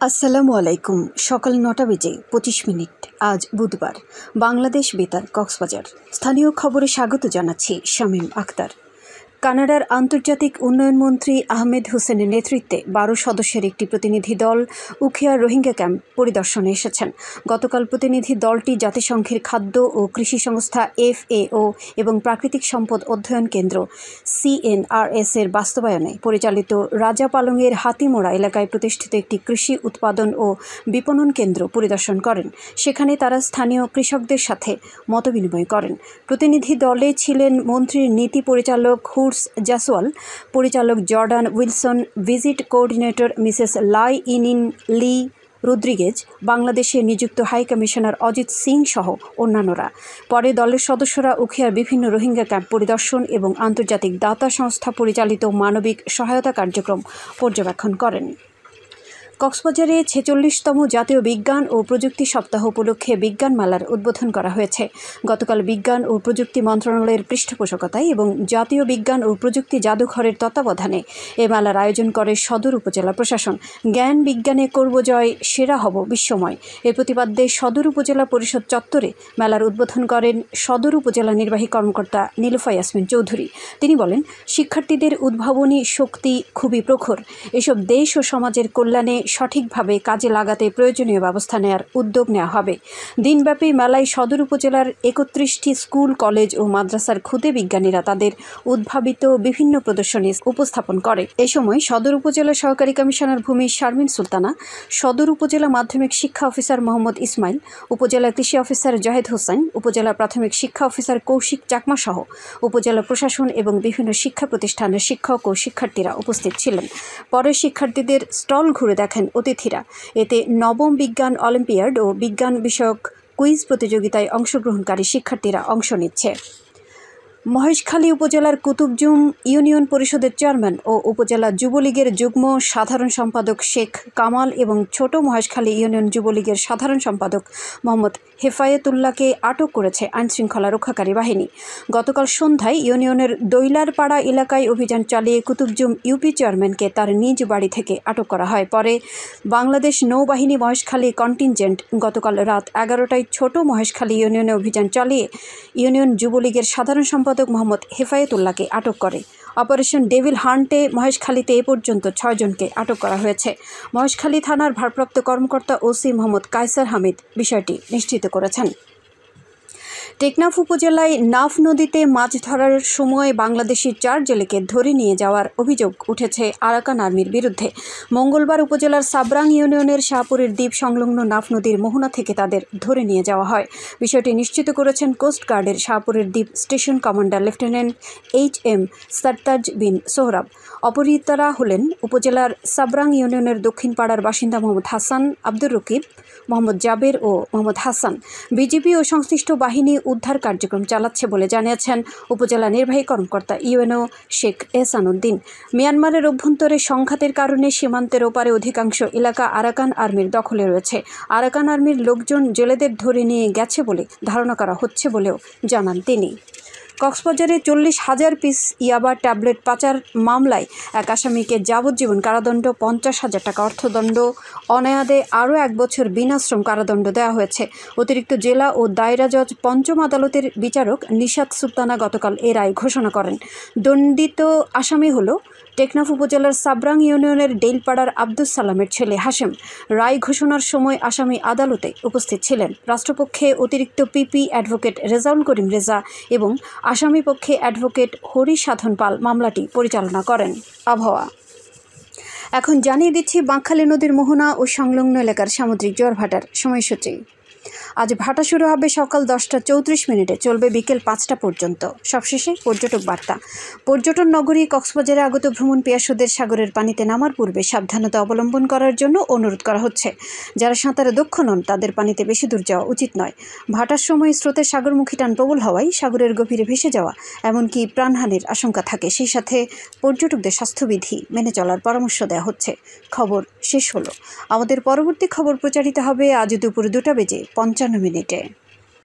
আসসালামু আলাইকুম। সকাল ৯টা বেজে ২৫ মিনিট। আজ বুধবার। বাংলাদেশ বেতার কক্সবাজার। স্থানীয় খবরে স্বাগত জানাচ্ছি শামীম আক্তার। কানাডার আন্তর্জাতিক উন্নয়ন মন্ত্রী আহমেদ হোসেনের নেতৃত্বে ১২ সদস্যের একটি প্রতিনিধি দল উখিয়ার রোহিঙ্গা ক্যাম্প পরিদর্শনে এসেছেন। গতকাল প্রতিনিধি দলটি জাতিসংঘের খাদ্য ও কৃষি সংস্থা FAO এবং প্রাকৃতিক সম্পদ অধ্যয়ন কেন্দ্র CNRS এর বাস্তবায়নে পরিচালিত রাজা পালংয়ের হাতিমোড়া এলাকায় প্রতিষ্ঠিত একটি কৃষি উৎপাদন ও বিপণন কেন্দ্র পরিদর্শন করেন। সেখানে তারা স্থানীয় কৃষকদের সাথে মতবিনিময় করেন। প্রতিনিধি দলে ছিলেন মন্ত্রীর নীতি পরিচালক জাসওয়াল, পরিচালক Jordan Wilson, visit coordinator Mrs Lai ইনিন লি রদ্রিগেজ, বাংলাদেশে নিযুক্ত হাই কমিশনার অজিত সিং সহ অন্যান্যরা। পরে দলের সদস্যরা উখিয়ার বিভিন্ন রোহিঙ্গা ক্যাম্প পরিদর্শন এবং আন্তর্জাতিক দাতা সংস্থা পরিচালিত মানবিক সহায়তা কার্যক্রম পর্যবেক্ষণ করেন। কক্সবাজারে ৪৬তম জাতীয় বিজ্ঞান ও প্রযুক্তি সপ্তাহ উপলক্ষে বিজ্ঞান মেলার উদ্বোধন করা হয়েছে। গতকাল বিজ্ঞান ও প্রযুক্তি মন্ত্রণালয়ের পৃষ্ঠপোষকতায় এবং জাতীয় বিজ্ঞান ও প্রযুক্তি জাদুঘরের তত্ত্বাবধানে এ মেলার আয়োজন করে সদর উপজেলা প্রশাসন। জ্ঞান বিজ্ঞানে করব জয়, সেরা হব বিশ্বময় এর প্রতিপাদ্যে সদর উপজেলা পরিষদ চত্বরে মেলার উদ্বোধন করেন সদর উপজেলা নির্বাহী কর্মকর্তা নীলুফা ইয়াসমিন চৌধুরী। তিনি বলেন, শিক্ষার্থীদের উদ্ভাবনী শক্তি খুবই প্রখর। এসব দেশ ও সমাজের কল্যাণে সঠিকভাবে কাজে লাগাতে প্রয়োজনীয় ব্যবস্থা নেওয়ার উদ্যোগ নেওয়া হবে। দিনব্যাপী মেলায় সদর উপজেলার ৩১টি স্কুল, কলেজ ও মাদ্রাসার ক্ষুদে বিজ্ঞানীরা তাদের উদ্ভাবিত বিভিন্ন প্রদর্শনী উপস্থাপন করে। এ সময় সদর উপজেলা সহকারী কমিশনার ভূমি শারমিন সুলতানা, সদর উপজেলা মাধ্যমিক শিক্ষা অফিসার মোহাম্মদ ইসমাইল, উপজেলা কৃষি অফিসার জাহেদ হোসেন, উপজেলা প্রাথমিক শিক্ষা অফিসার কৌশিক চাকমা সহ উপজেলা প্রশাসন এবং বিভিন্ন শিক্ষা প্রতিষ্ঠানের শিক্ষক ও শিক্ষার্থীরা উপস্থিত ছিলেন। পরে শিক্ষার্থীদের স্টল ঘুরে দেখেন অতিথিরা। এতে নবম বিজ্ঞান অলিম্পিয়াড ও বিজ্ঞান বিষয়ক কুইজ প্রতিযোগিতায় অংশগ্রহণকারী শিক্ষার্থীরা অংশ নিচ্ছে। মহেশখালী উপজেলার কুতুবজুম ইউনিয়ন পরিষদের চেয়ারম্যান ও উপজেলা যুবলীগের যুগ্ম সাধারণ সম্পাদক শেখ কামাল এবং ছোট মহেশখালী ইউনিয়ন যুবলীগের সাধারণ সম্পাদক মোহাম্মদ হেফায়েতুল্লাহকে আটক করেছে আইনশৃঙ্খলা রক্ষাকারী বাহিনী। গতকাল সন্ধ্যায় ইউনিয়নের দৈলারপাড়া এলাকায় অভিযান চালিয়ে কুতুবজুম ইউপি চেয়ারম্যানকে তার নিজ বাড়ি থেকে আটক করা হয়। পরে বাংলাদেশ নৌবাহিনী মহেশখালী কন্টিনজেন্ট গতকাল রাত ১১টায় ছোট মহেশখালী ইউনিয়নে অভিযান চালিয়ে ইউনিয়ন যুবলীগের সাধারণ সম্পাদক মোহাম্মদ হেফায়েতুল্লাহকে আটক করে। অপারেশন ডেভিল হান্টে মহেশখালীতে এ পর্যন্ত ৬ জনকে আটক করা হয়েছে। মহেশখালী থানার ভারপ্রাপ্ত কর্মকর্তা ওসি মোহাম্মদ কায়সার হামিদ বিষয়টি নিশ্চিত করেছেন। টেকনাফ উপজেলায় নাফ নদীতে মাছ ধরার সময় বাংলাদেশি ৪ জেলেকে ধরে নিয়ে যাওয়ার অভিযোগ উঠেছে আরাকান আর্মির বিরুদ্ধে। মঙ্গলবার উপজেলার সাবরাং ইউনিয়নের শাহপুরের দ্বীপ সংলগ্ন নাফ নদীর মোহনা থেকে তাদের ধরে নিয়ে যাওয়া হয়। বিষয়টি নিশ্চিত করেছেন কোস্টগার্ডের শাহপুরের দ্বীপ station commander lieutenant HM Sartaj বিন সোহরাব। অপহৃতরা হলেন উপজেলার সাবরাং ইউনিয়নের দক্ষিণ পাড়ার বাসিন্দা মোহাম্মদ হাসান, আব্দুর রকিব, মোহাম্মদ জাবের ও মোহাম্মদ হাসান। বিজিবি ও সংশ্লিষ্ট বাহিনী উদ্ধার কার্যক্রম চালাচ্ছে বলে জানিয়েছেন উপজেলা নির্বাহী কর্মকর্তা ইউএনও শেখ এহসানুদ্দিন। মিয়ানমারের অভ্যন্তরে সংঘাতের কারণে সীমান্তের ওপারে অধিকাংশ এলাকা আরাকান আর্মির দখলে রয়েছে। আরাকান আর্মির লোকজন জেলেদের ধরে নিয়ে গেছে বলে ধারণা করা হচ্ছে বলেও জানান তিনি। কক্সবাজারে ৪০,০০০ পিস ইয়াবা ট্যাবলেট পাচার মামলায় এক আসামিকে যাবজ্জীবন কারাদণ্ড, ৫০,০০০ টাকা অর্থদণ্ড, অনায়াদে আরও ১ বছর বিনাশ্রম কারাদণ্ড দেওয়া হয়েছে। অতিরিক্ত জেলা ও দায়রা জজ পঞ্চম আদালতের বিচারক নিশাত সুলতানা গতকাল এ রায় ঘোষণা করেন। দণ্ডিত আসামি হল টেকনাফ উপজেলার সাবরাং ইউনিয়নের ডেইলপাড়ার আব্দুস সালামের ছেলে হাশেম। রায় ঘোষণার সময় আসামি আদালতে উপস্থিত ছিলেন। রাষ্ট্রপক্ষে অতিরিক্ত পিপি অ্যাডভোকেট রেজাউল করিম রেজা এবং আসামি পক্ষে অ্যাডভোকেট হরি সাধন পাল মামলাটি পরিচালনা করেন। আবহাওয়া এখন জানিয়ে দিচ্ছি বাঁকখালী নদীর মোহনা ও সংলগ্ন এলাকার সামুদ্রিক জোয়ার-ভাটার সময়সূচি। আজ ভাটা শুরু হবে সকাল 10টা 34 মিনিটে, চলবে বিকেল 5টা পর্যন্ত। সবশেষে পর্যটক বার্তা। পর্যটন নগরী কক্সবাজারে আগত ভ্রমণ পিয়াসুদের সাগরের পানিতে নামার পূর্বে সাবধানতা অবলম্বন করার জন্য অনুরোধ করা হচ্ছে। যারা সাঁতারে দক্ষ নন তাদের পানিতে বেশি দূর যাওয়া উচিত নয়। ভাটার সময় স্রোতের সাগরমুখী টান প্রবল হওয়ায় সাগরের গভীরে ভেসে যাওয়া এমনকি প্রাণহানির আশঙ্কা থাকে। সেই সাথে পর্যটকদের স্বাস্থ্যবিধি মেনে চলার পরামর্শ দেওয়া হচ্ছে। খবর শেষ হলো। আমাদের পরবর্তী খবর প্রচারিত হবে আজ দুপুর 2টা বেজে 55 মিনিটে।